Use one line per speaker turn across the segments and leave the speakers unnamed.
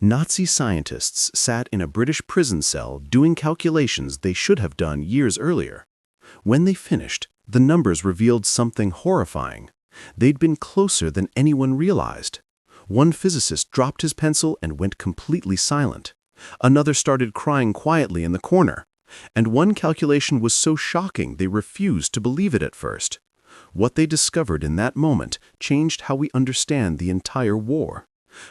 Nazi scientists sat in a British prison cell doing calculations they should have done years earlier. When they finished, the numbers revealed something horrifying. They'd been closer than anyone realized. One physicist dropped his pencil and went completely silent. Another started crying quietly in the corner. And one calculation was so shocking they refused to believe it at first. What they discovered in that moment changed how we understand the entire war.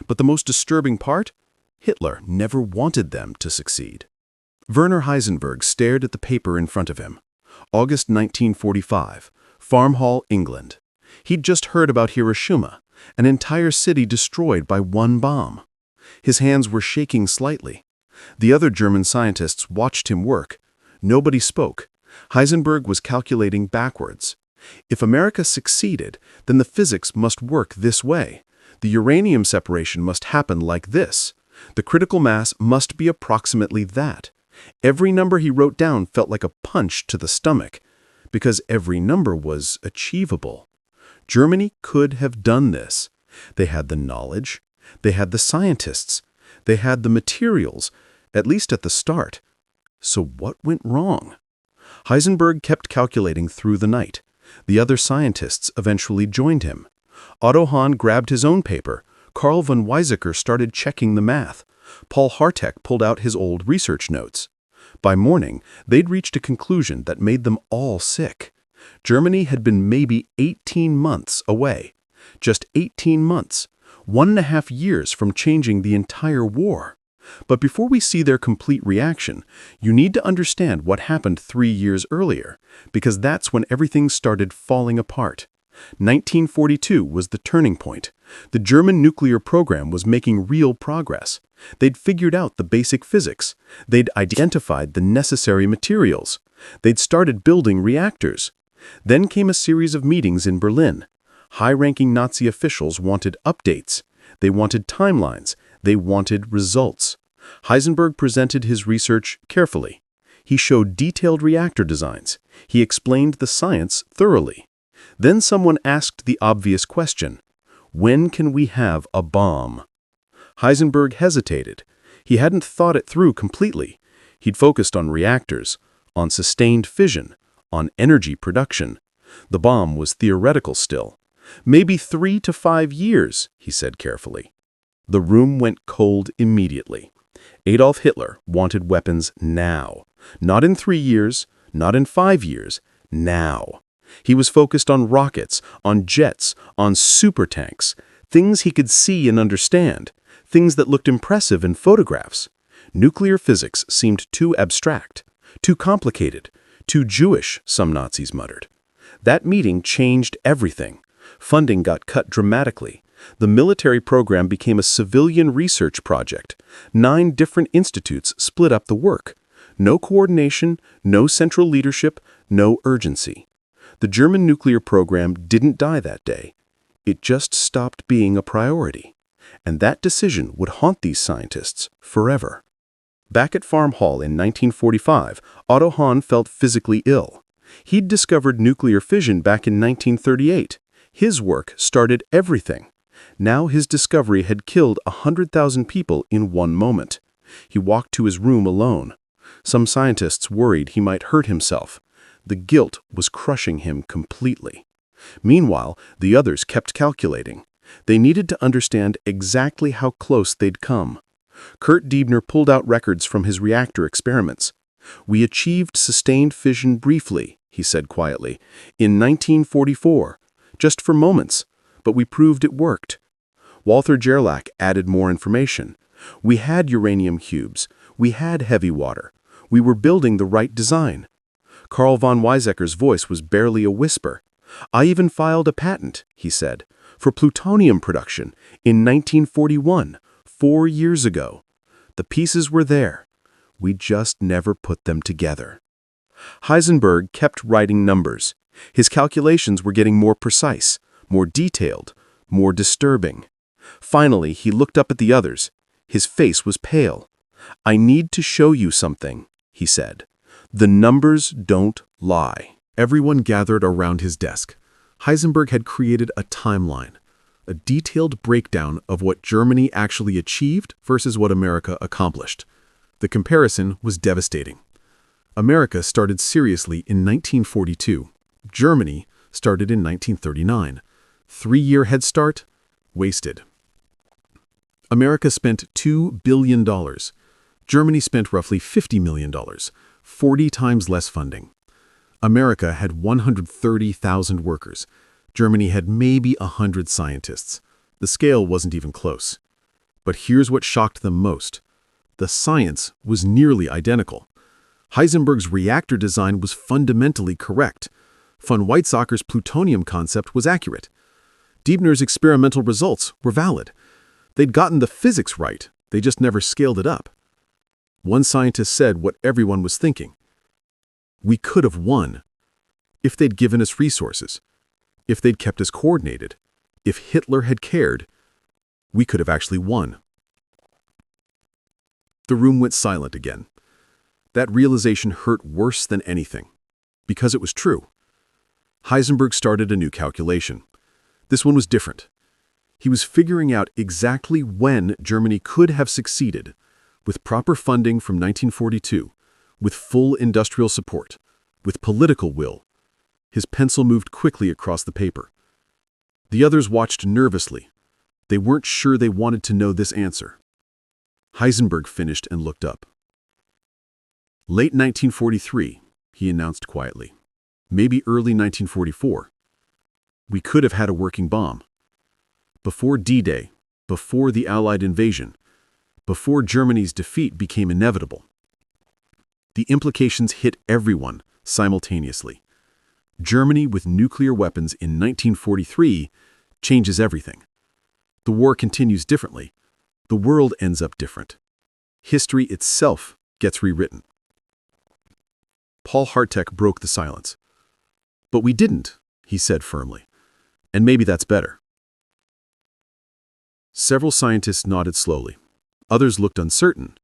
But the most disturbing part? Hitler never wanted them to succeed. Werner Heisenberg stared at the paper in front of him. August 1945, Farm Hall, England. He'd just heard about Hiroshima, an entire city destroyed by one bomb. His hands were shaking slightly. The other German scientists watched him work. Nobody spoke. Heisenberg was calculating backwards. If America succeeded, then the physics must work this way. The uranium separation must happen like this. The critical mass must be approximately that. Every number he wrote down felt like a punch to the stomach, because every number was achievable. Germany could have done this. They had the knowledge. They had the scientists. They had the materials, at least at the start. So what went wrong? Heisenberg kept calculating through the night. The other scientists eventually joined him. Otto Hahn grabbed his own paper. Carl von Weizsäcker started checking the math. Paul Hartek pulled out his old research notes. By morning, they'd reached a conclusion that made them all sick. Germany had been maybe 18 months away. Just 18 months. 1.5 years from changing the entire war. But before we see their complete reaction, you need to understand what happened 3 years earlier, because that's when everything started falling apart. 1942 was the turning point. The German nuclear program was making real progress. They'd figured out the basic physics. They'd identified the necessary materials. They'd started building reactors. Then came a series of meetings in Berlin. High-ranking Nazi officials wanted updates. They wanted timelines. They wanted results. Heisenberg presented his research carefully. He showed detailed reactor designs. He explained the science thoroughly. Then someone asked the obvious question: when can we have a bomb? Heisenberg hesitated. He hadn't thought it through completely. He'd focused on reactors, on sustained fission, on energy production. The bomb was theoretical still. Maybe 3 to 5 years, he said carefully. The room went cold immediately. Adolf Hitler wanted weapons now. Not in 3 years, not in 5 years, now. He was focused on rockets, on jets, on supertanks, things he could see and understand, things that looked impressive in photographs. Nuclear physics seemed too abstract, too complicated, too Jewish, some Nazis muttered. That meeting changed everything. Funding got cut dramatically. The military program became a civilian research project. 9 different institutes split up the work. No coordination, no central leadership, no urgency. The German nuclear program didn't die that day. It just stopped being a priority. And that decision would haunt these scientists forever. Back at Farm Hall in 1945, Otto Hahn felt physically ill. He'd discovered nuclear fission back in 1938. His work started everything. Now his discovery had killed 100,000 people in one moment. He walked to his room alone. Some scientists worried he might hurt himself. The guilt was crushing him completely. Meanwhile, the others kept calculating. They needed to understand exactly how close they'd come. Kurt Diebner pulled out records from his reactor experiments. "We achieved sustained fission briefly," he said quietly, "in 1944, just for moments, but we proved it worked." Walther Gerlach added more information. "We had uranium cubes. We had heavy water. We were building the right design." Carl von Weizsäcker's voice was barely a whisper. "I even filed a patent," he said, "for plutonium production in 1941, 4 years ago. The pieces were there. We just never put them together." Heisenberg kept writing numbers. His calculations were getting more precise, more detailed, more disturbing. Finally, he looked up at the others. His face was pale. "I need to show you something," he said. "The numbers don't lie." Everyone gathered around his desk. Heisenberg had created a timeline. a detailed breakdown of what Germany actually achieved versus what America accomplished. The comparison was devastating. America started seriously in 1942. Germany started in 1939. 3-year head start? Wasted. America spent $2 billion. Germany spent roughly $50 million, 40 times less funding. America had 130,000 workers. Germany had maybe 100 scientists. The scale wasn't even close. But here's what shocked them most. The science was nearly identical. Heisenberg's reactor design was fundamentally correct. Von Weizsäcker's plutonium concept was accurate. Deibner's experimental results were valid. They'd gotten the physics right, they just never scaled it up. One scientist said what everyone was thinking. We could have won. If they'd given us resources. If they'd kept us coordinated. If Hitler had cared. We could have actually won. The room went silent again. That realization hurt worse than anything. Because it was true. Heisenberg started a new calculation. This one was different. He was figuring out exactly when Germany could have succeeded, with proper funding from 1942, with full industrial support, with political will. His pencil moved quickly across the paper. The others watched nervously. They weren't sure they wanted to know this answer. Heisenberg finished and looked up. Late 1943, he announced quietly. Maybe early 1944. We could have had a working bomb. Before D-Day, before the Allied invasion, before Germany's defeat became inevitable. The implications hit everyone simultaneously. Germany with nuclear weapons in 1943 changes everything. The war continues differently. The world ends up different. History itself gets rewritten. Paul Hartek broke the silence. But we didn't, he said firmly. And maybe that's better. Several scientists nodded slowly. Others looked uncertain,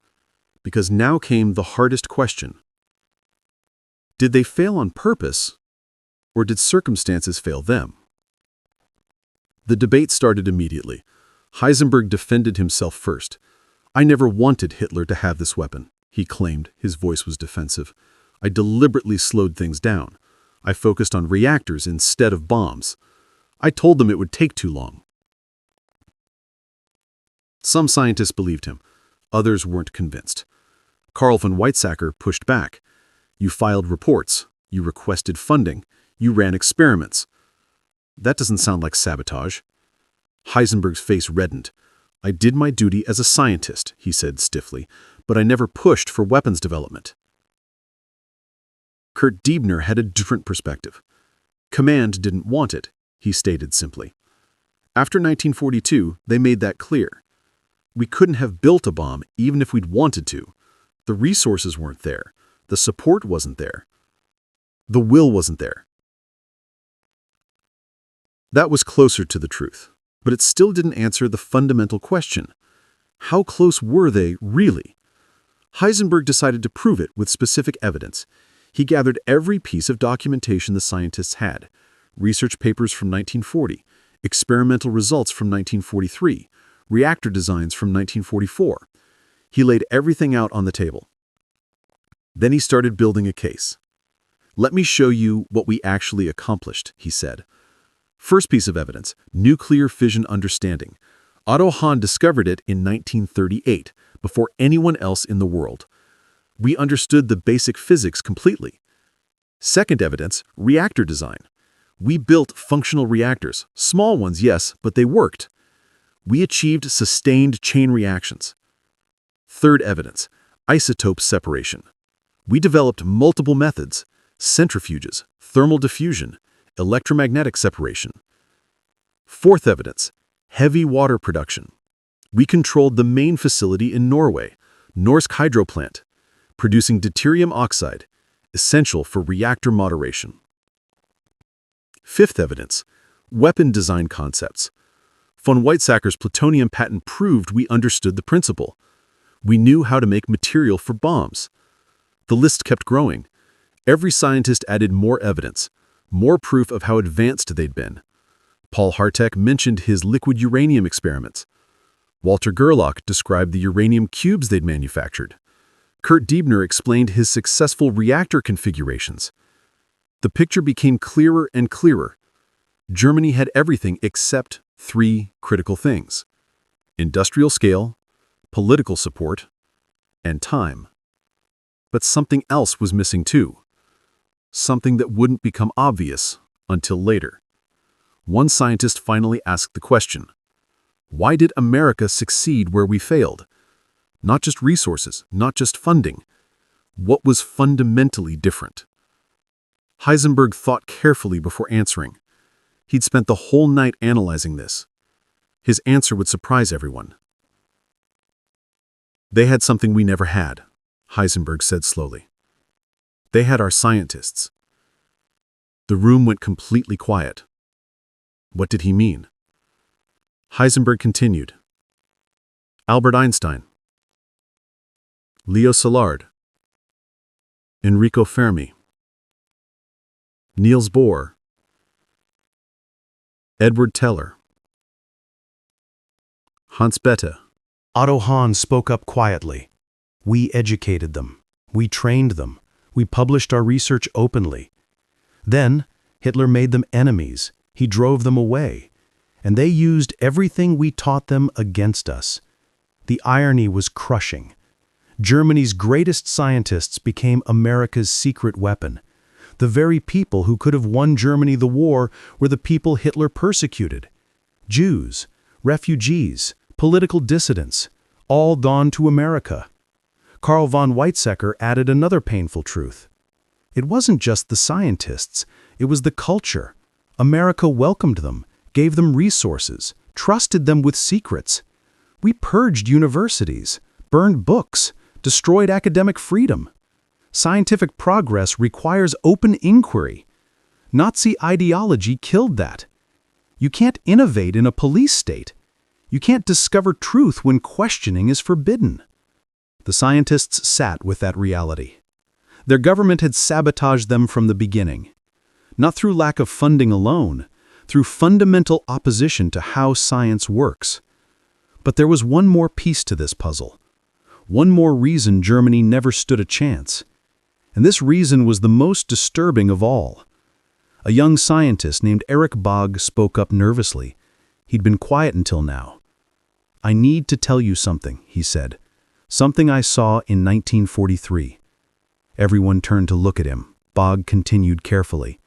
because now came the hardest question. Did they fail on purpose, or did circumstances fail them? The debate started immediately. Heisenberg defended himself first. I never wanted Hitler to have this weapon, he claimed. His voice was defensive. I deliberately slowed things down. I focused on reactors instead of bombs. I told them it would take too long. Some scientists believed him. Others weren't convinced. Carl von Weizsäcker pushed back. You filed reports. You requested funding. You ran experiments. That doesn't sound like sabotage. Heisenberg's face reddened. I did my duty as a scientist, he said stiffly, but I never pushed for weapons development. Kurt Deibner had a different perspective. Command didn't want it, he stated simply. After 1942, they made that clear. We couldn't have built a bomb even if we'd wanted to. The resources weren't there. The support wasn't there. The will wasn't there. That was closer to the truth, but it still didn't answer the fundamental question. How close were they, really? Heisenberg decided to prove it with specific evidence. He gathered every piece of documentation the scientists had, research papers from 1940, experimental results from 1943, reactor designs from 1944. He laid everything out on the table. Then he started building a case. Let me show you what we actually accomplished, he said. First piece of evidence, nuclear fission understanding. Otto Hahn discovered it in 1938, before anyone else in the world. We understood the basic physics completely. Second evidence, reactor design. We built functional reactors, small ones, yes, but they worked. We achieved sustained chain reactions. Third evidence, isotope separation. We developed multiple methods, centrifuges, thermal diffusion, electromagnetic separation. Fourth evidence, heavy water production. We controlled the main facility in Norway, Norsk Hydro Plant, producing deuterium oxide, essential for reactor moderation. Fifth evidence, weapon design concepts. Von Weizsäcker's plutonium patent proved we understood the principle. We knew how to make material for bombs. The list kept growing. Every scientist added more evidence, more proof of how advanced they'd been. Paul Hartek mentioned his liquid uranium experiments. Walter Gerlach described the uranium cubes they'd manufactured. Kurt Diebner explained his successful reactor configurations. The picture became clearer and clearer. Germany had everything except 3 critical things: industrial scale, political support, and time. But something else was missing too. Something that wouldn't become obvious until later. One scientist finally asked the question: why did America succeed where we failed? Not just resources, not just funding. What was fundamentally different? Heisenberg thought carefully before answering. He'd spent the whole night analyzing this. His answer would surprise everyone. They had something we never had, Heisenberg said slowly. They had our scientists. The room went completely quiet. What did he mean? Heisenberg continued. Albert Einstein, Leo Szilard, Enrico Fermi, Niels Bohr, Edward Teller, Hans Bethe.
Otto Hahn spoke up quietly. We educated them. We trained them. We published our research openly. Then, Hitler made them enemies. He drove them away. And they used everything we taught them against us. The irony was crushing. Germany's greatest scientists became America's secret weapon. The very people who could have won Germany the war were the people Hitler persecuted. Jews, refugees, political dissidents, all gone to America. Carl von Weizsäcker added another painful truth. It wasn't just the scientists, it was the culture. America welcomed them, gave them resources, trusted them with secrets. We purged universities, burned books, destroyed academic freedom. Scientific progress requires open inquiry. Nazi ideology killed that. You can't innovate in a police state. You can't discover truth when questioning is forbidden. The scientists sat with that reality. Their government had sabotaged them from the beginning. Not through lack of funding alone, through fundamental opposition to how science works. But there was one more piece to this puzzle. One more reason Germany never stood a chance. And this reason was the most disturbing of all. A young scientist named Erich Bogg spoke up nervously. He'd been quiet until now. I need to tell you something, he said. Something I saw in 1943. Everyone turned to look at him. Bogg continued carefully.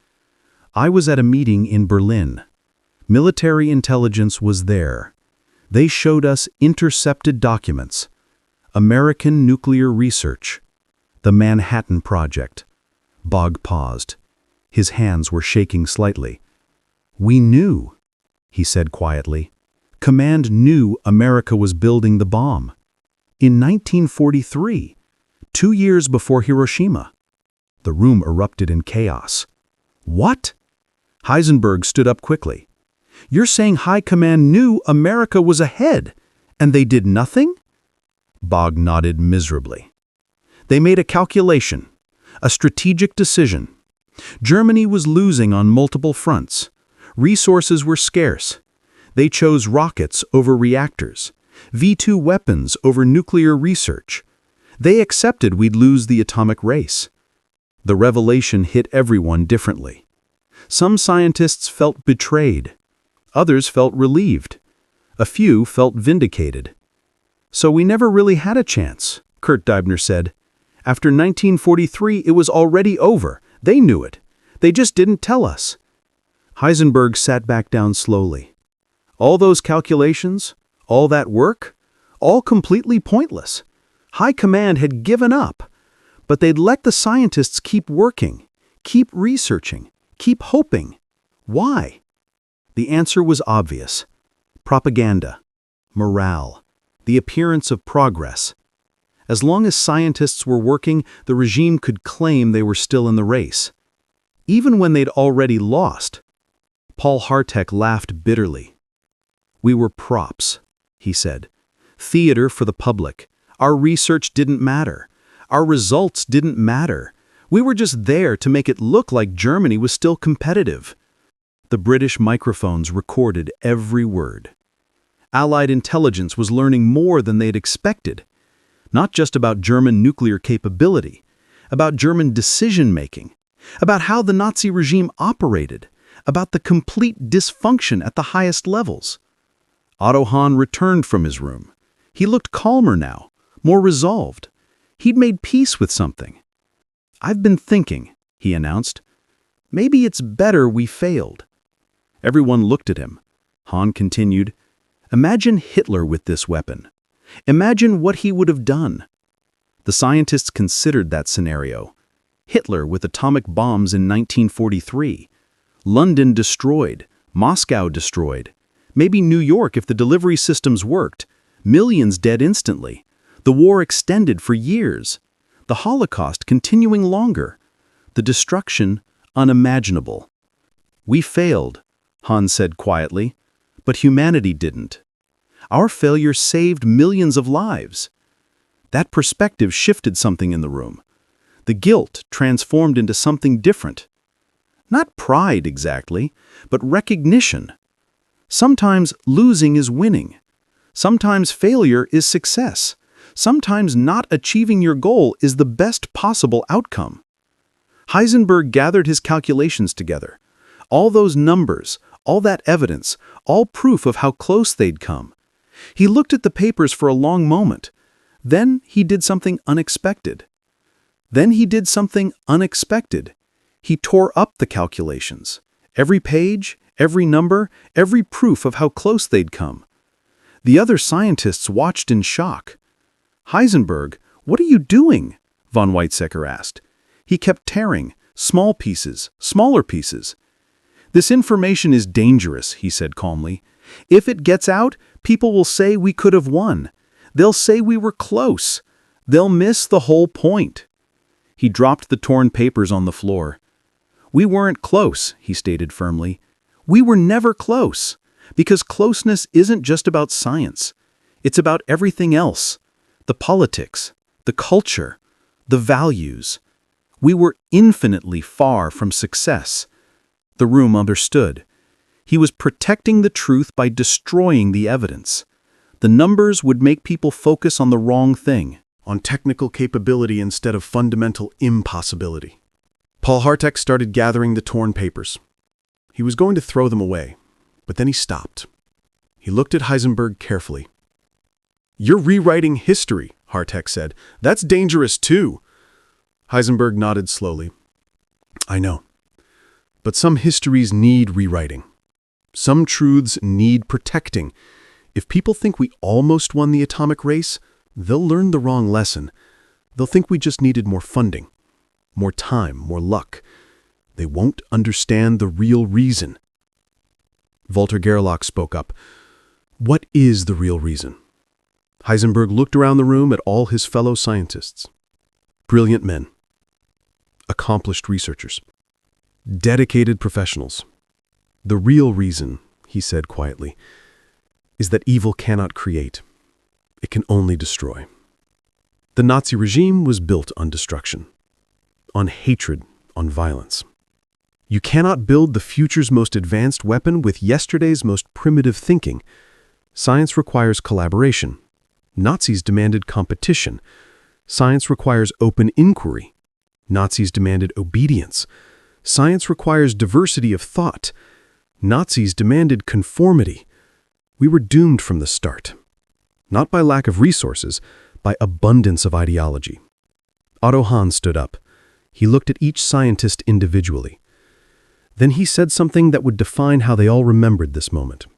I was at a meeting in Berlin. Military intelligence was there. They showed us intercepted documents. American nuclear research. The Manhattan Project. Bogg paused. His hands were shaking slightly. We knew, he said quietly. Command knew America was building the bomb. In 1943, 2 years before Hiroshima. The room erupted in chaos. What? Heisenberg stood up quickly. You're saying High Command knew America was ahead, and they did nothing? Bogg nodded miserably. They made a calculation, a strategic decision. Germany was losing on multiple fronts. Resources were scarce. They chose rockets over reactors, V2 weapons over nuclear research. They accepted we'd lose the atomic race. The revelation hit everyone differently. Some scientists felt betrayed. Others felt relieved. A few felt vindicated. So we never really had a chance, Kurt Diebner said. After 1943, it was already over. They knew it. They just didn't tell us. Heisenberg sat back down slowly. All those calculations, all that work, all completely pointless. High Command had given up, but they'd let the scientists keep working, keep researching, keep hoping. Why? The answer was obvious. Propaganda, morale, the appearance of progress. As long as scientists were working, the regime could claim they were still in the race. Even when they'd already lost. Paul Hartek laughed bitterly. We were props, he said. Theater for the public. Our research didn't matter. Our results didn't matter. We were just there to make it look like Germany was still competitive.
The British microphones recorded every word. Allied intelligence was learning more than they'd expected. Not just about German nuclear capability, about German decision-making, about how the Nazi regime operated, about the complete dysfunction at the highest levels. Otto Hahn returned from his room. He looked calmer now, more resolved. He'd made peace with something. "I've been thinking," he announced. "Maybe it's better we failed." Everyone looked at him. Hahn continued, "Imagine Hitler with this weapon. Imagine what he would have done." The scientists considered that scenario. Hitler with atomic bombs in 1943. London destroyed. Moscow destroyed. Maybe New York if the delivery systems worked. Millions dead instantly. The war extended for years. The Holocaust continuing longer. The destruction unimaginable. "We failed," Hahn said quietly, "but humanity didn't. Our failure saved millions of lives." That perspective shifted something in the room. The guilt transformed into something different. Not pride exactly, but recognition. Sometimes losing is winning. Sometimes failure is success. Sometimes not achieving your goal is the best possible outcome. Heisenberg gathered his calculations together. All those numbers, all that evidence, all proof of how close they'd come. He looked at the papers for a long moment. Then he did something unexpected. He tore up the calculations. Every page, every number, every proof of how close they'd come. The other scientists watched in shock. "Heisenberg, what are you doing?" von Weizsäcker asked. He kept tearing, small pieces, smaller pieces. "This information is dangerous," he said calmly. "If it gets out, people will say we could have won. They'll say we were close. They'll miss the whole point." He dropped the torn papers on the floor. "We weren't close," he stated firmly. "We were never close, because closeness isn't just about science. It's about everything else. The politics, the culture, the values. We were infinitely far from success." The room understood. He was protecting the truth by destroying the evidence. The numbers would make people focus on the wrong thing.
On technical capability instead of fundamental impossibility. Paul Hartek started gathering the torn papers. He was going to throw them away, but then he stopped. He looked at Heisenberg carefully. "You're rewriting history," Hartek said. "That's dangerous too." Heisenberg nodded slowly. "I know. But some histories need rewriting. Some truths need protecting. If people think we almost won the atomic race, they'll learn the wrong lesson. They'll think we just needed more funding, more time, more luck. They won't understand the real reason." Walter Gerlach spoke up. "What is the real reason?" Heisenberg looked around the room at all his fellow scientists. Brilliant men. Accomplished researchers. Dedicated professionals. "The real reason," he said quietly, "is that evil cannot create. It can only destroy." The Nazi regime was built on destruction, on hatred, on violence. You cannot build the future's most advanced weapon with yesterday's most primitive thinking. Science requires collaboration. Nazis demanded competition. Science requires open inquiry. Nazis demanded obedience. Science requires diversity of thought. Nazis demanded conformity. We were doomed from the start. Not by lack of resources, by abundance of ideology. Otto Hahn stood up. He looked at each scientist individually. Then he said something that would define how they all remembered this moment.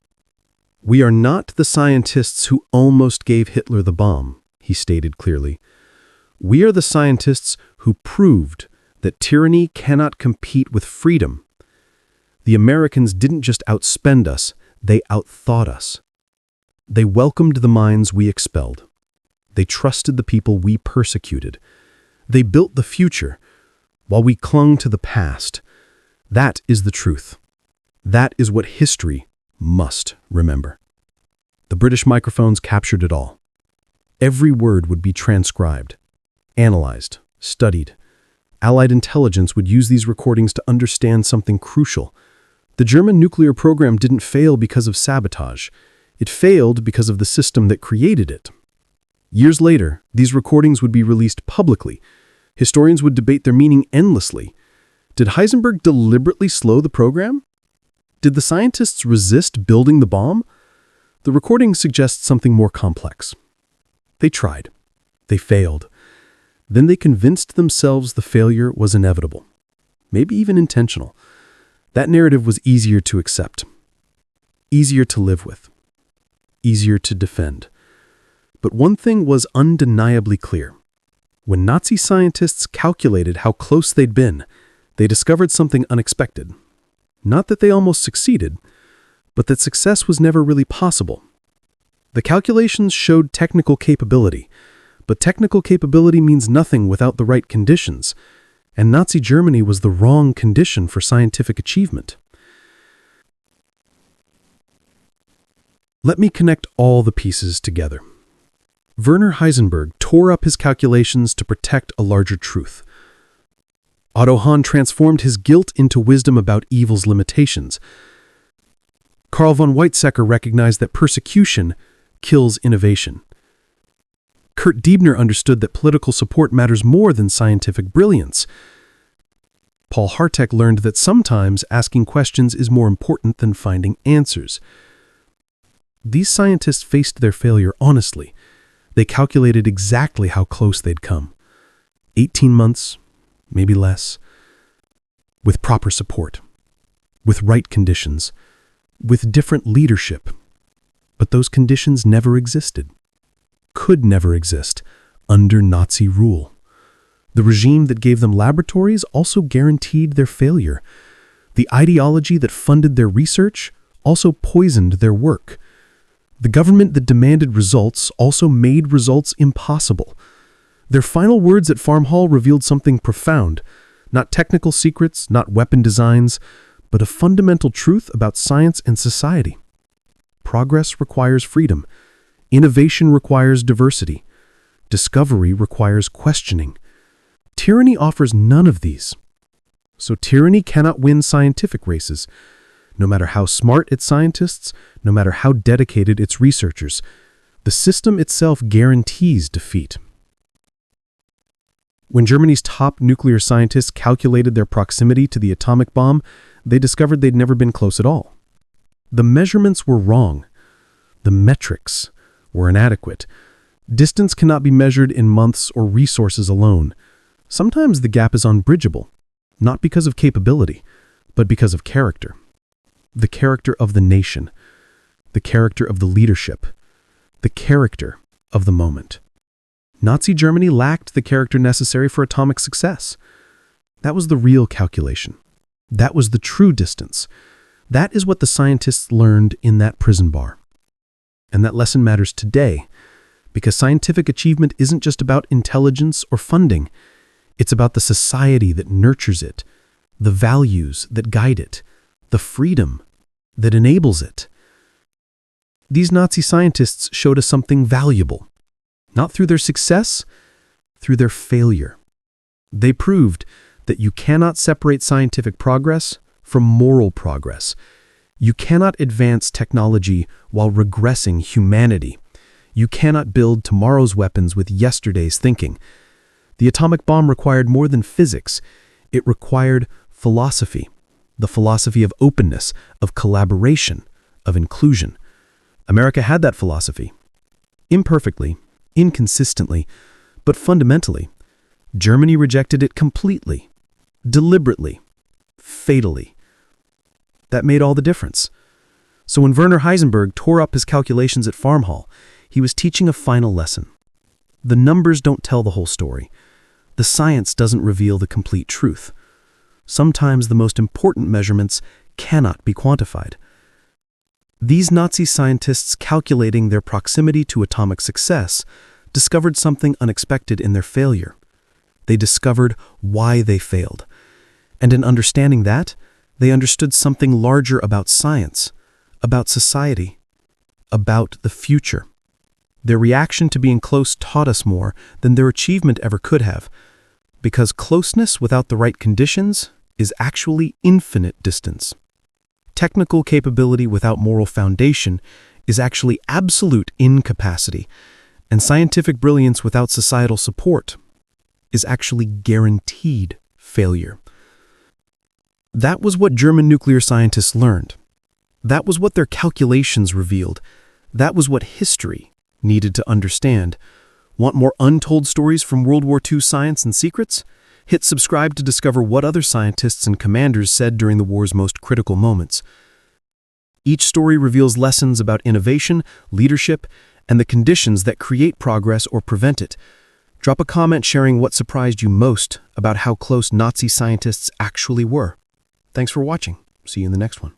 "We are not the scientists who almost gave Hitler the bomb," he stated clearly. "We are the scientists who proved that tyranny cannot compete with freedom. The Americans didn't just outspend us, they outthought us. They welcomed the minds we expelled. They trusted the people we persecuted. They built the future, while we clung to the past. That is the truth. That is what history must remember." The British microphones captured it all. Every word would be transcribed, analyzed, studied. Allied intelligence would use these recordings to understand something crucial. The German nuclear program didn't fail because of sabotage. It failed because of the system that created it. Years later, these recordings would be released publicly. Historians would debate their meaning endlessly. Did Heisenberg deliberately slow the program? Did the scientists resist building the bomb? The recording suggests something more complex. They tried. They failed. Then they convinced themselves the failure was inevitable, maybe even intentional. That narrative was easier to accept, easier to live with, easier to defend. But one thing was undeniably clear. When Nazi scientists calculated how close they'd been, they discovered something unexpected. Not that they almost succeeded, but that success was never really possible. The calculations showed technical capability, but technical capability means nothing without the right conditions, and Nazi Germany was the wrong condition for scientific achievement. Let me connect all the pieces together. Werner Heisenberg tore up his calculations to protect a larger truth. Otto Hahn transformed his guilt into wisdom about evil's limitations. Carl von Weizsäcker recognized that persecution kills innovation. Kurt Diebner understood that political support matters more than scientific brilliance. Paul Hartek learned that sometimes asking questions is more important than finding answers. These scientists faced their failure honestly. They calculated exactly how close they'd come. 18 months, maybe less. With proper support. With right conditions. With different leadership. But those conditions never existed. Could never exist under Nazi rule. The regime that gave them laboratories also guaranteed their failure. The ideology that funded their research also poisoned their work. The government that demanded results also made results impossible. Their final words at Farm Hall revealed something profound, not technical secrets, not weapon designs, but a fundamental truth about science and society. Progress requires freedom. Innovation requires diversity. Discovery requires questioning. Tyranny offers none of these. So tyranny cannot win scientific races. No matter how smart its scientists, no matter how dedicated its researchers, the system itself guarantees defeat. When Germany's top nuclear scientists calculated their proximity to the atomic bomb, they discovered they'd never been close at all. The measurements were wrong. The metrics were inadequate. Distance cannot be measured in months or resources alone. Sometimes the gap is unbridgeable, not because of capability, but because of character. The character of the nation, the character of the leadership, the character of the moment. Nazi Germany lacked the character necessary for atomic success. That was the real calculation. That was the true distance. That is what the scientists learned in that prison bar. And that lesson matters today, because scientific achievement isn't just about intelligence or funding. It's about the society that nurtures it, the values that guide it, the freedom that enables it. These Nazi scientists showed us something valuable, not through their success, through their failure. They proved that you cannot separate scientific progress from moral progress. You cannot advance technology while regressing humanity. You cannot build tomorrow's weapons with yesterday's thinking. The atomic bomb required more than physics. It required philosophy. The philosophy of openness, of collaboration, of inclusion. America had that philosophy. Imperfectly, inconsistently, but fundamentally. Germany rejected it completely, deliberately, fatally. That made all the difference. So when Werner Heisenberg tore up his calculations at Farm Hall, he was teaching a final lesson. The numbers don't tell the whole story. The science doesn't reveal the complete truth. Sometimes the most important measurements cannot be quantified. These Nazi scientists calculating their proximity to atomic success discovered something unexpected in their failure. They discovered why they failed. And in understanding that, they understood something larger about science, about society, about the future. Their reaction to being close taught us more than their achievement ever could have, because closeness without the right conditions is actually infinite distance. Technical capability without moral foundation is actually absolute incapacity, and scientific brilliance without societal support is actually guaranteed failure. That was what German nuclear scientists learned. That was what their calculations revealed. That was what history needed to understand. Want more untold stories from World War II science and secrets? Hit subscribe to discover what other scientists and commanders said during the war's most critical moments. Each story reveals lessons about innovation, leadership, and the conditions that create progress or prevent it. Drop a comment sharing what surprised you most about how close Nazi scientists actually were. Thanks for watching. See you in the next one.